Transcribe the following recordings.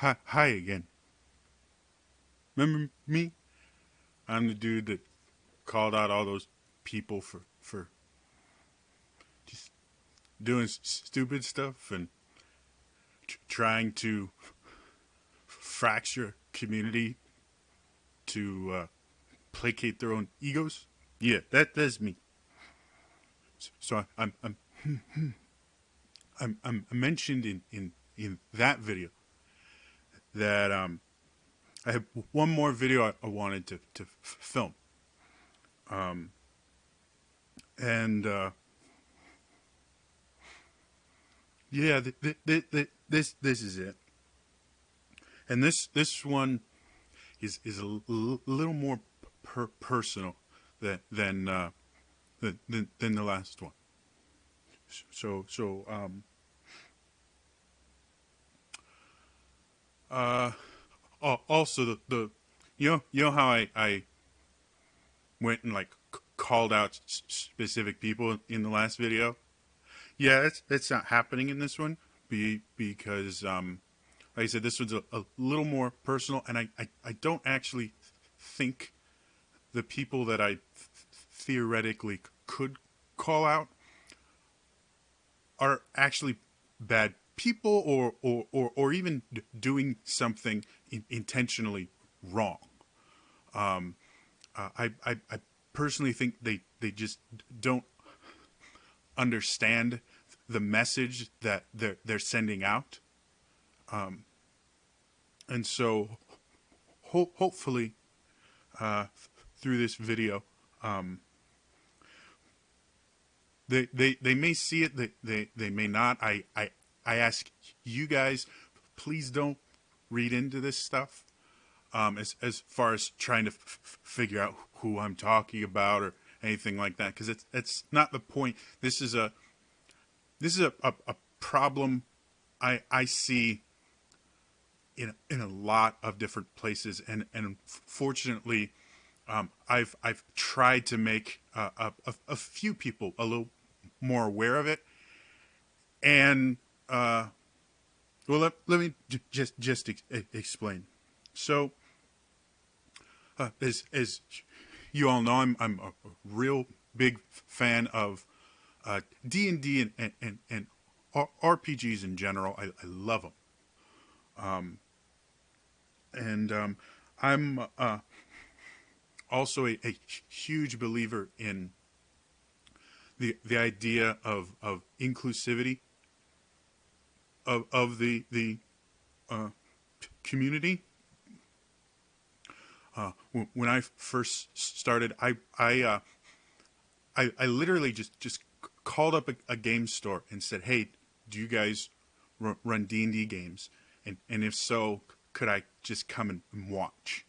Hi again. Remember me? I'm the dude that called out all those people for just doing stupid stuff and trying to fracture community to placate their own egos. Yeah, that's me. So I'm mentioned in that video that I have one more video I wanted to film. Um, and yeah, this is it. And this one is little more personal than the last one. So uh also the you know how I went and like called out specific people in the last video. Yeah, that's not happening in this one. Because like I said, this one's a little more personal, and I don't actually think the people that I theoretically could call out are actually bad people, or even doing something intentionally wrong. I personally think they just don't understand the message that they're sending out. And so hopefully uh, through this video, they may see it, they may not. I ask you guys, please don't read into this stuff, as far as trying to figure out who I'm talking about or anything like that, because it's not the point. This is a problem I see in a lot of different places, and fortunately, I've tried to make a few people a little more aware of it. And well, let me just explain. So as you all know, I'm a real big fan of D&D and RPGs in general. I love them. And I'm also a huge believer in the idea of inclusivity of the uh, community. When I first started, I literally just called up a game store and said, "Hey, do you guys run D&D games? And if so, could I just come and watch?"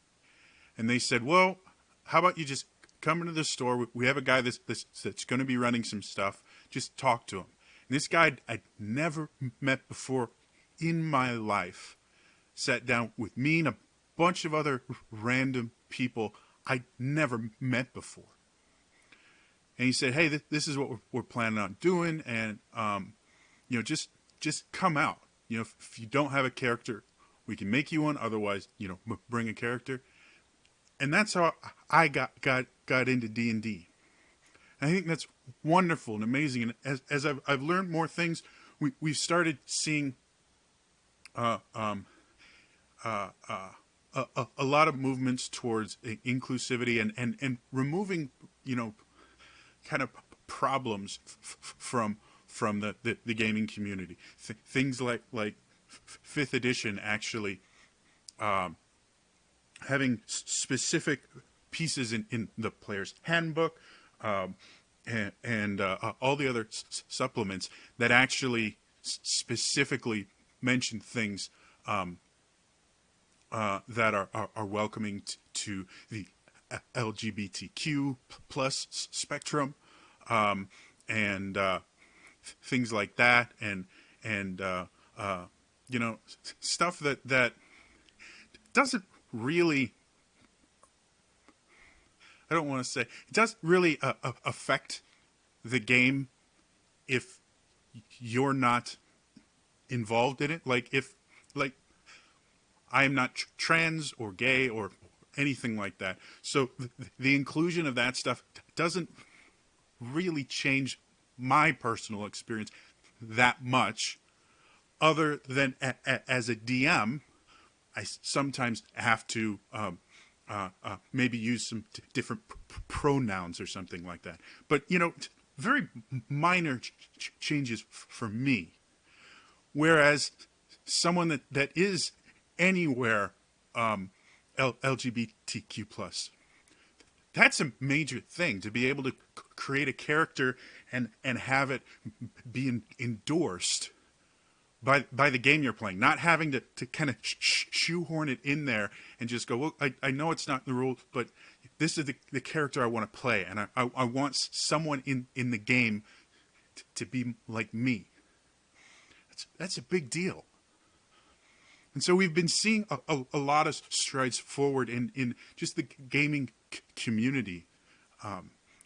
And they said, "Well, how about you just come into the store? We have a guy that's going to be running some stuff. Just talk to him." And this guy I'd never met before in my life sat down with me and a bunch of other random people I'd never met before. And he said, "Hey, this is what we're planning on doing, and just come out. If you don't have a character, we can make you one. Otherwise, bring a character." And that's how I got into D&D. I think that's wonderful and amazing. And as I've learned more things, we've started seeing uh, um, a lot of movements towards inclusivity and removing, kind of problems from the gaming community. Things like fifth edition actually having specific pieces in the player's handbook, um, and all the other supplements that actually specifically mention things that are welcoming to the LGBTQ plus spectrum, and things like that, and stuff that doesn't really, I don't want to say it doesn't really affect the game if you're not involved in it. Like if like I am not trans or gay or anything like that. So the inclusion of that stuff doesn't really change my personal experience that much, other than as a DM, I sometimes have to maybe use some different pronouns or something like that. But, very minor changes for me. Whereas someone that is anywhere LGBTQ plus, that's a major thing to be able to create a character and have it be endorsed by the game you're playing, not having to kind of shoehorn it in there and just go, well, I know it's not the rule, but this is the character I want to play, and I want someone in the game to be like me. That's a big deal. And so we've been seeing a lot of strides forward in just the gaming community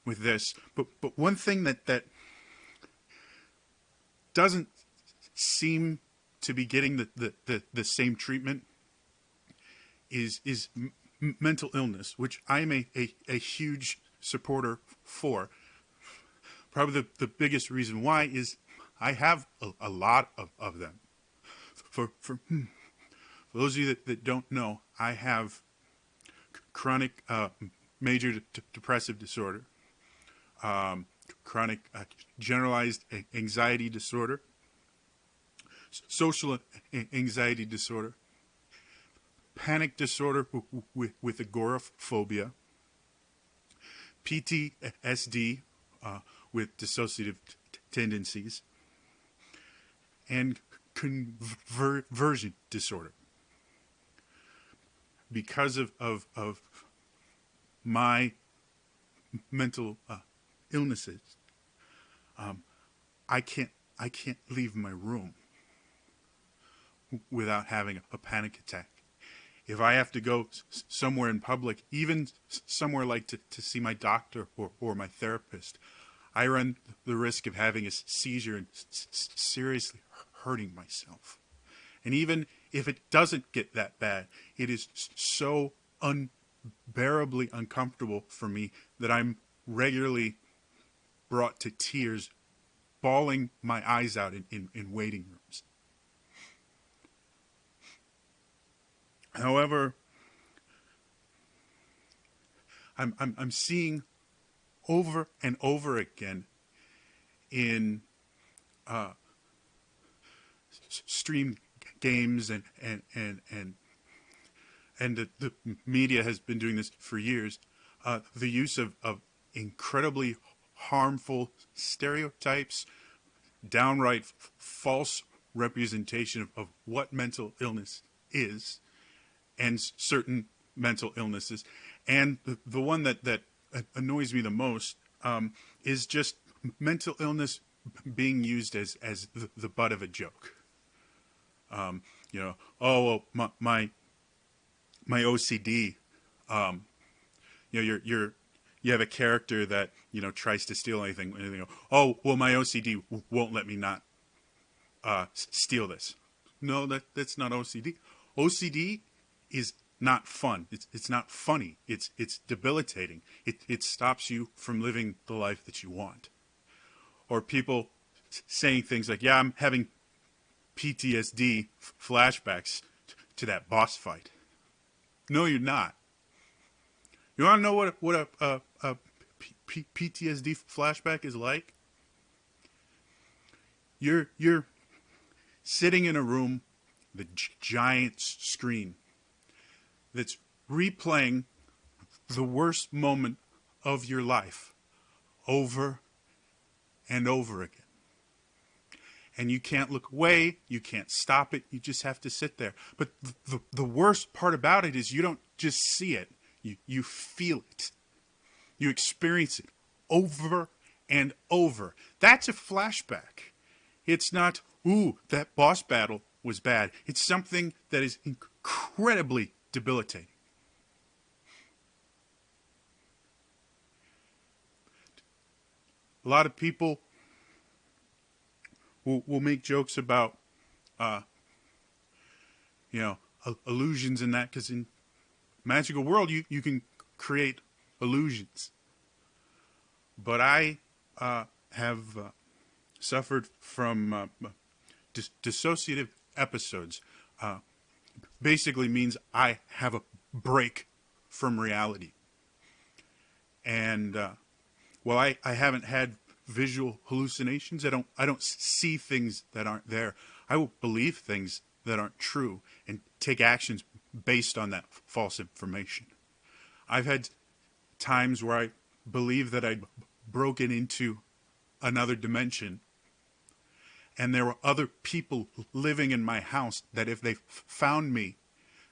with this. But one thing that doesn't seem to be getting the same treatment is mental illness, which I'm a huge supporter for. Probably the biggest reason why is I have a lot of them. For those of you that don't know, I have chronic major depressive disorder, chronic generalized anxiety disorder, social anxiety disorder, panic disorder with agoraphobia, PTSD with dissociative tendencies, and conversion disorder. Because of my mental illnesses, I can't leave my room without having a panic attack. If I have to go somewhere in public, even somewhere like to see my doctor or my therapist, I run the risk of having a seizure and seriously hurting myself. And even if it doesn't get that bad, it is so unbearably uncomfortable for me that I'm regularly brought to tears, bawling my eyes out in waiting rooms. However, I'm seeing over and over again in stream games and the media has been doing this for years, the use of incredibly harmful stereotypes, downright false representation of what mental illness is and certain mental illnesses. And the one that annoys me the most is just mental illness being used as the butt of a joke. Oh, well, my OCD. You have a character that tries to steal anything. And they go, oh, well, my OCD won't let me not steal this. No, that's not OCD. OCD is not fun. It's not funny. It's debilitating. It stops you from living the life that you want. Or people saying things like, yeah, I'm having PTSD flashbacks to that boss fight. No, you're not. You want to know what a PTSD flashback is like? You're sitting in a room with a giant screen that's replaying the worst moment of your life over and over again. And you can't look away, you can't stop it, you just have to sit there. But the worst part about it is you don't just see it, you feel it. You experience it over and over. That's a flashback. It's not, ooh, that boss battle was bad. It's something that is incredibly debilitating. A lot of people will make jokes about, illusions in that, because in magical world you can create illusions. But I have suffered from dissociative episodes. Basically means I have a break from reality. And while I haven't had visual hallucinations, I don't see things that aren't there. I will believe things that aren't true and take actions based on that false information. I've had times where I believe that I'd broken into another dimension, and there were other people living in my house that if they found me,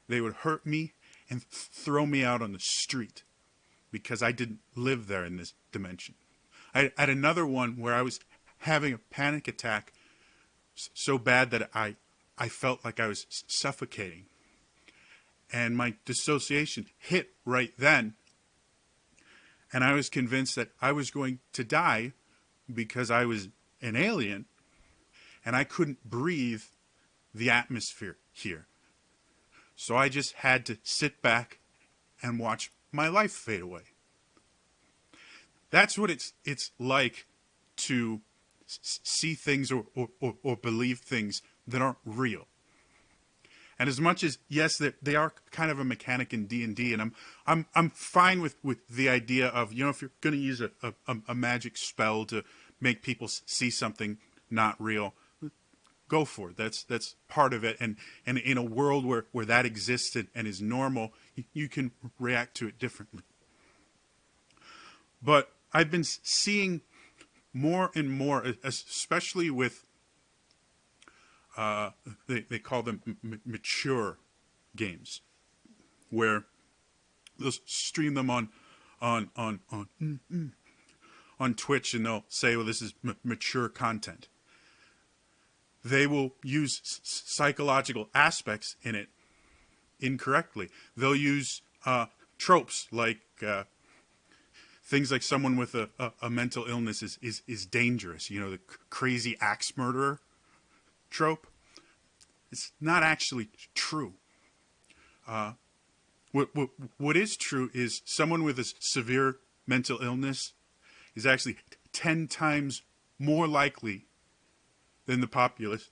they would hurt me and throw me out on the street because I didn't live there in this dimension. I had another one where I was having a panic attack so bad that I felt like I was suffocating. And my dissociation hit right then. And I was convinced that I was going to die because I was an alien and I couldn't breathe the atmosphere here. So I just had to sit back and watch my life fade away. That's what it's like to see things or believe things that aren't real. And as much as, yes, they are kind of a mechanic in D&D, and I'm fine with the idea of, if you're going to use a magic spell to make people see something not real, go for it. That's part of it. And in a world where that exists and is normal, you can react to it differently. But I've been seeing more and more, especially with they call them mature games, where they'll stream them on Twitch, and they'll say, well, this is mature content. They will use psychological aspects in it incorrectly. They'll use tropes like things like someone with a mental illness is dangerous. The crazy axe murderer trope. It's not actually true. What is true is someone with a severe mental illness is actually 10 times more likely than the populace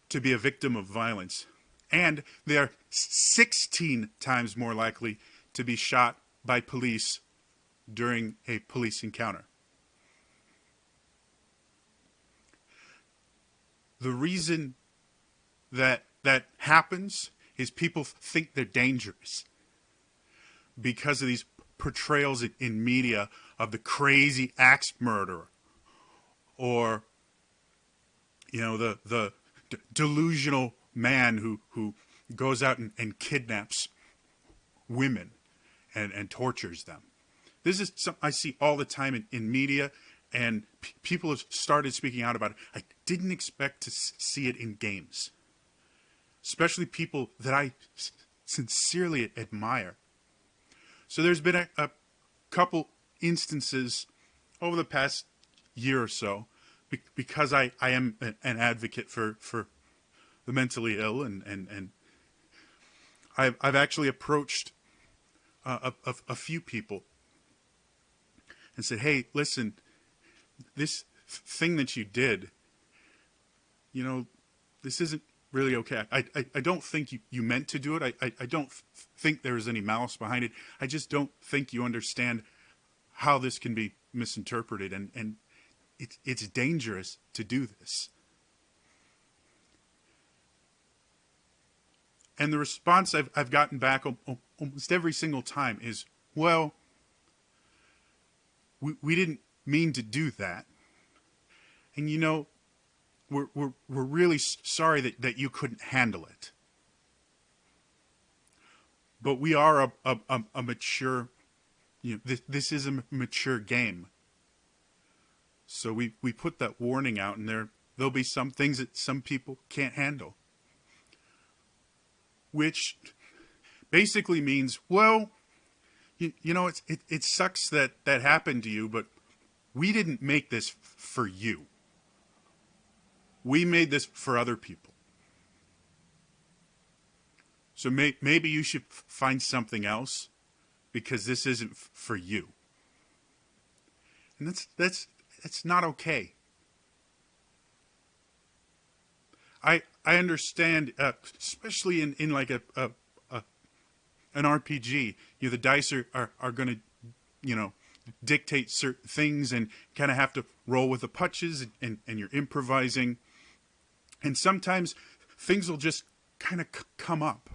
to be a victim of violence. And they are 16 times more likely to be shot by police during a police encounter. The reason that happens is people think they're dangerous because of these portrayals in media of the crazy axe murderer, or the delusional man who goes out and kidnaps women and tortures them. This is something I see all the time in media, and people have started speaking out about it. I didn't expect to see it in games, especially people that I sincerely admire. So there's been a couple instances over the past year or so, because I am an advocate for the mentally ill, and I've actually approached a few people and said, hey, listen, this thing that you did, this isn't really okay. I don't think you meant to do it. I don't think there is any malice behind it. I just don't think you understand how this can be misinterpreted, and it's dangerous to do this. And the response I've gotten back almost every single time is, well, we didn't mean to do that. And we're really sorry that you couldn't handle it. But we are a mature, this is a mature game. So we put that warning out, and there'll be some things that some people can't handle. Which basically means, well, it sucks that happened to you, but we didn't make this for you. We made this for other people. So maybe you should find something else because this isn't for you. And that's not okay. I understand, especially in like an RPG. The dice are going to, dictate certain things and kind of have to roll with the punches, and you're improvising. And sometimes things will just kind of come up.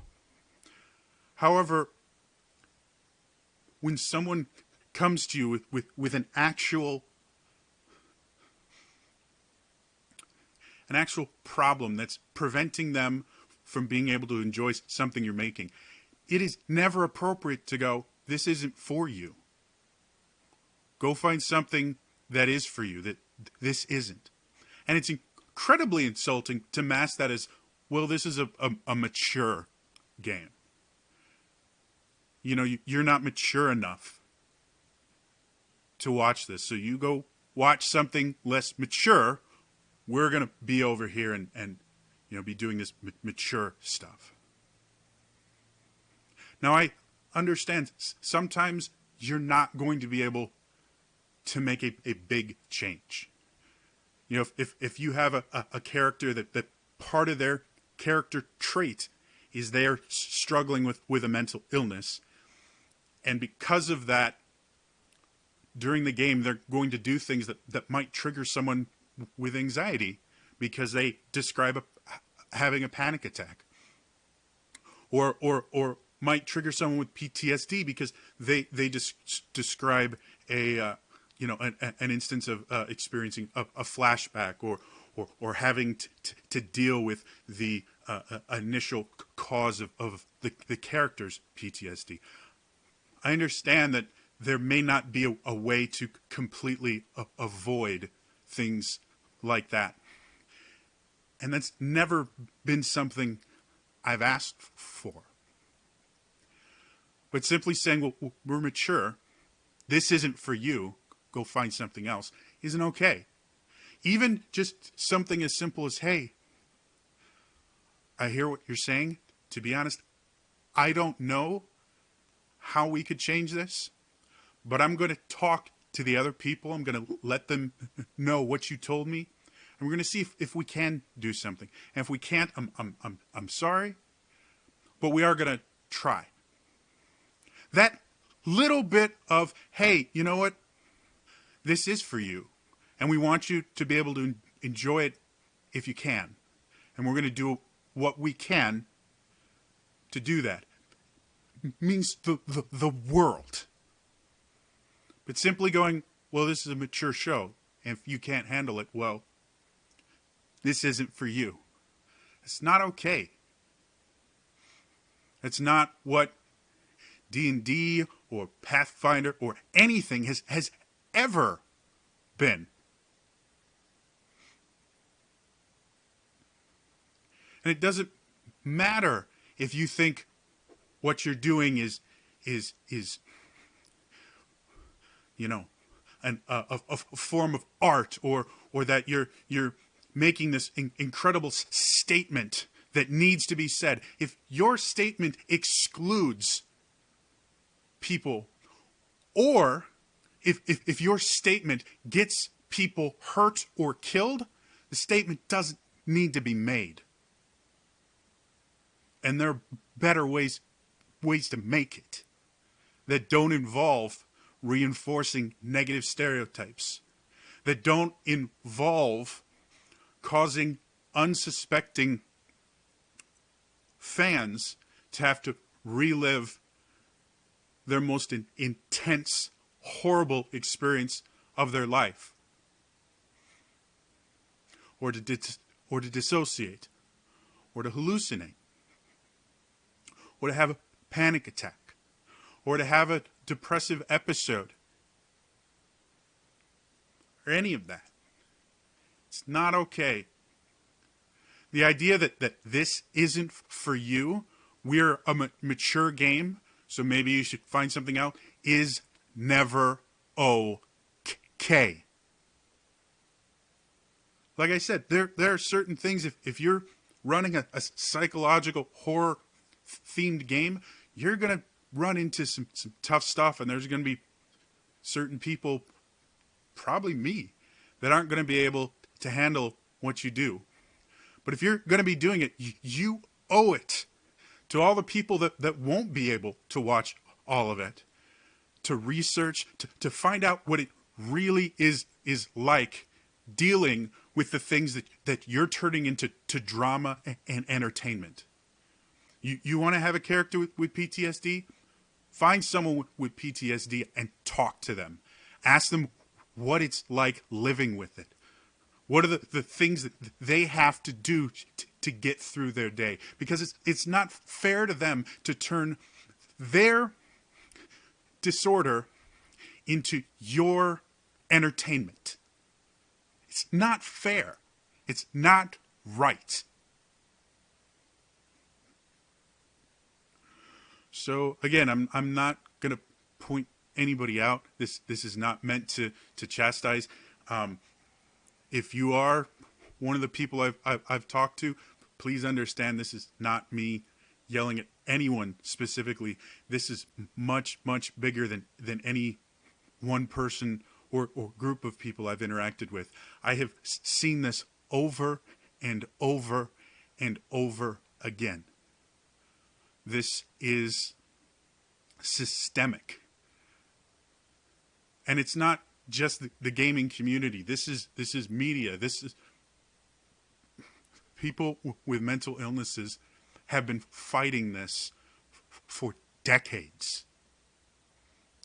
However, when someone comes to you with an actual problem that's preventing them from being able to enjoy something you're making, it is never appropriate to go, this isn't for you. Go find something that is for you, that this isn't. And it's incredibly insulting to mask that as, well, this is a mature game. You're not mature enough to watch this. So you go watch something less mature. We're going to be over here and be doing this mature stuff. Now, I understand sometimes you're not going to be able to make a big change. If you have a character that part of their character trait is they're struggling with a mental illness, and because of that, during the game, they're going to do things that might trigger someone with anxiety because they describe having a panic attack, or might trigger someone with PTSD because they describe an instance of experiencing a flashback or having to deal with the initial cause of the character's PTSD. I understand that there may not be a way to completely avoid things like that. And that's never been something I've asked for. But simply saying, well, we're mature, this isn't for you, go find something else, isn't okay. Even just something as simple as, hey, I hear what you're saying. To be honest, I don't know how we could change this, but I'm going to talk to the other people. I'm going to let them know what you told me, and we're going to see if we can do something. And if we can't, I'm sorry, but we are going to try. That little bit of, hey, you know what? This is for you, and we want you to be able to enjoy it if you can, and we're going to do what we can to do that. Means the world. But simply going, well, this is a mature show, and if you can't handle it, well, this isn't for you. It's not okay. It's not what D&D or Pathfinder or anything has ever been. And it doesn't matter if you think what you're doing is a form of art, or that you're making this incredible statement that needs to be said. If your statement excludes people, or if your statement gets people hurt or killed, the statement doesn't need to be made. And there are better ways to make it that don't involve reinforcing negative stereotypes, that don't involve causing unsuspecting fans to have to relive their most intense, horrible experience of their life, or to dissociate, or to hallucinate, or to have a panic attack, or to have a depressive episode, or any of that. It's not okay. The idea that this isn't for you, we're a mature game, so maybe you should find something else, is never okay. Like I said, there are certain things, if you're running a psychological horror themed game, you're going to run into some tough stuff, and there's going to be certain people, probably me, that aren't going to be able to handle what you do. But if you're going to be doing it, you owe it to all the people that won't be able to watch all of it, to research, to find out what it really is like dealing with the things that you're turning into drama and entertainment. You want to have a character with PTSD? Find someone with PTSD and talk to them. Ask them what it's like living with it. What are the things that they have to do to get through their day? Because it's not fair to them to turn their disorder into your entertainment. It's not fair. It's not right. So again, I'm not gonna point anybody out. This is not meant to chastise. If you are one of the people I've talked to, please understand this is not me yelling at anyone specifically. This is much bigger than any one person or group of people I've interacted with. I have seen this over and over and over again. This is systemic. And it's not just the gaming community. This is media. This is people with mental illnesses have been fighting this for decades.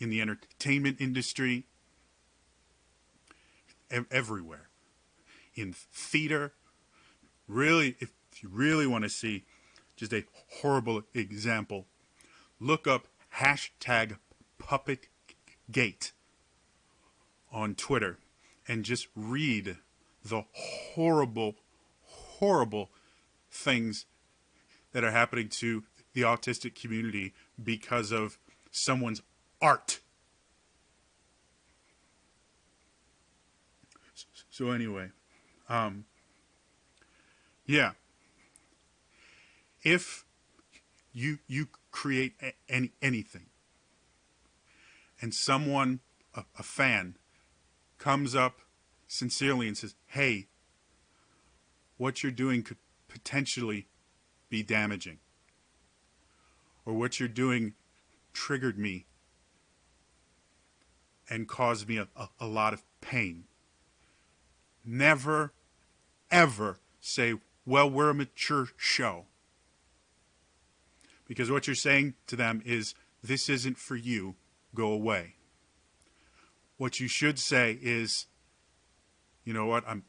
In the entertainment industry, everywhere. In theater, really, if you really want to see just a horrible example, look up #PuppetGate on Twitter and just read the horrible things that are happening to the autistic community because of someone's art. So anyway, yeah. If you create anything, and someone, a fan, comes up sincerely and says, "Hey, what you're doing could potentially be damaging," or "What you're doing triggered me and caused me a lot of pain," never, ever say, "Well, we're a mature show." Because what you're saying to them is, "This isn't for you, go away." What you should say is, "You know what, I'm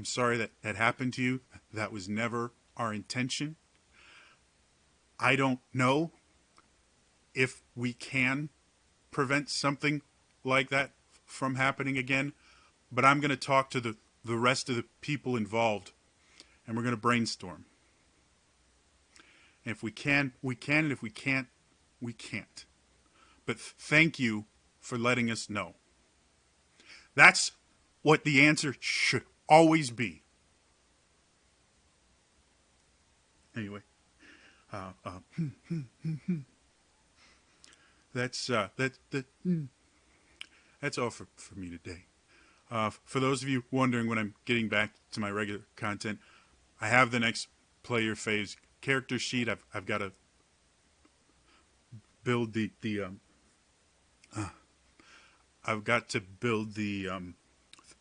sorry that happened to you. That was never our intention. I don't know if we can prevent something like that from happening again, but I'm going to talk to the rest of the people involved, and we're going to brainstorm. And if we can, we can, and if we can't, we can't. But thank you for letting us know." That's what the answer should always be. Anyway, that's all for me today. For those of you wondering when I'm getting back to my regular content, I have the next player phase character sheet. I've got to build the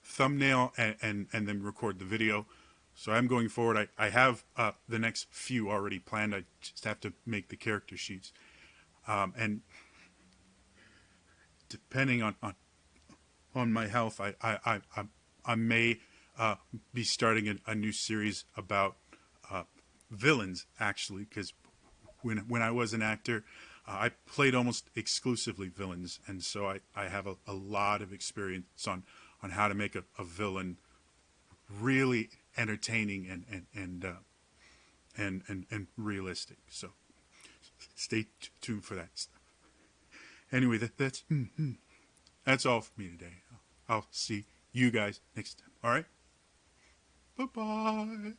thumbnail and then record the video. So I'm going forward. I have the next few already planned. I just have to make the character sheets. And depending on my health, I may be starting a new series about villains, actually, because when I was an actor, I played almost exclusively villains, and so I have a lot of experience on how to make a villain really entertaining and realistic. So stay tuned for that stuff. Anyway, that's all for me today. I'll see you guys next time. All right? Bye-bye.